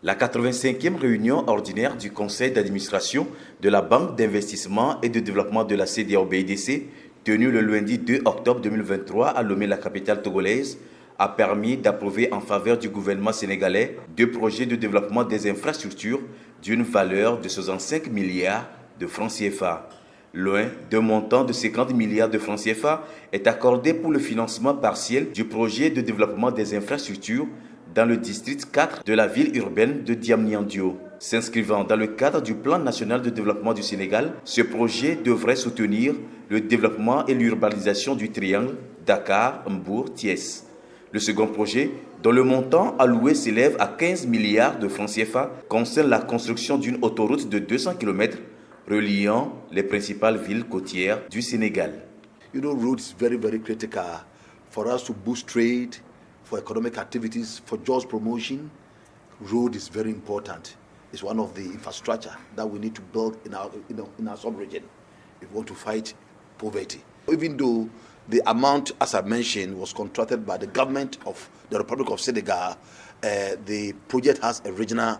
La 85e réunion ordinaire du conseil d'administration de la Banque d'investissement et de développement de la CEDEAO-BIDC, tenue le lundi 2 octobre 2023 à Lomé, la capitale togolaise, a permis d'approuver en faveur du gouvernement sénégalais deux projets de développement des infrastructures d'une valeur de 65 milliards de francs CFA. Loin d'un montant de 50 milliards de francs CFA est accordé pour le financement partiel du projet de développement des infrastructures dans le district 4 de la ville urbaine de Diamniadio. S'inscrivant dans le cadre du plan national de développement du Sénégal, ce projet devrait soutenir le développement et l'urbanisation du triangle Dakar-Mbour-Thiès. Le second projet, dont le montant alloué s'élève à 15 milliards de francs CFA, concerne la construction d'une autoroute de 200 km reliant les principales villes côtières du Sénégal. Road is very, very critical for us to boost trade, for economic activities, for jobs promotion. Road is very important. It's one of the infrastructure that we need to build in our sub-region if we want to fight poverty. Even though the amount, as I mentioned, was contracted by the government of the Republic of Senegal, the project has a regional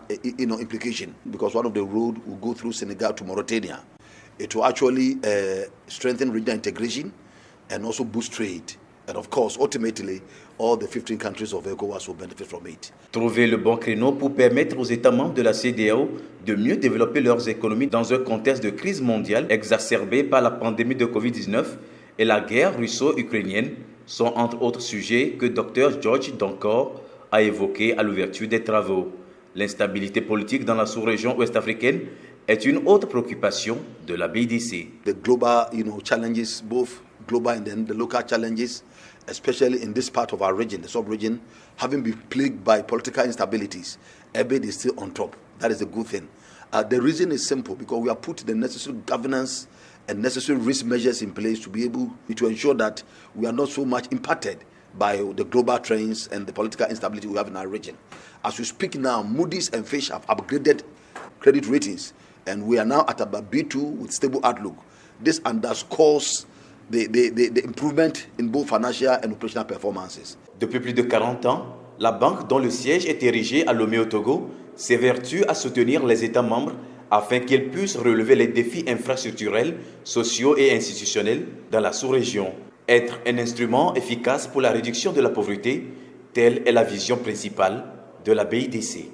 implication because one of the roads will go through Senegal to Mauritania. It will actually strengthen regional integration and also boost trade. And of course, ultimately, all the 15 countries of ECOWAS will benefit from it. Trouver le bon créneau pour permettre aux États membres de la CEDEAO de mieux développer leurs économies dans un contexte de crise mondiale exacerbée par la pandémie de Covid-19 et la guerre russo-ukrainienne sont entre autres sujets que Dr George Donkor a évoqués à l'ouverture des travaux. L'instabilité politique dans la sous-région ouest-africaine est une autre préoccupation de la BIDC. The global, challenges, both global and then the local challenges, especially in this part of our region, the sub-region, having been plagued by political instabilities, EBID is still on top. That is a good thing. The reason is simple, because we have put the necessary governance and necessary risk measures in place to be able to ensure that we are not so much impacted by the global trends and the political instability we have in our region. As we speak now, Moody's and Fitch have upgraded credit ratings, and we are now at about B2 with stable outlook. This underscores the improvement in both financial and operational performances. Depuis plus de 40 ans, la banque dont le siège est érigé à Lomé au Togo s'évertue à soutenir les États membres afin qu'ils puissent relever les défis infrastructurels, sociaux et institutionnels dans la sous-région. Être un instrument efficace pour la réduction de la pauvreté, telle est la vision principale de la BIDC.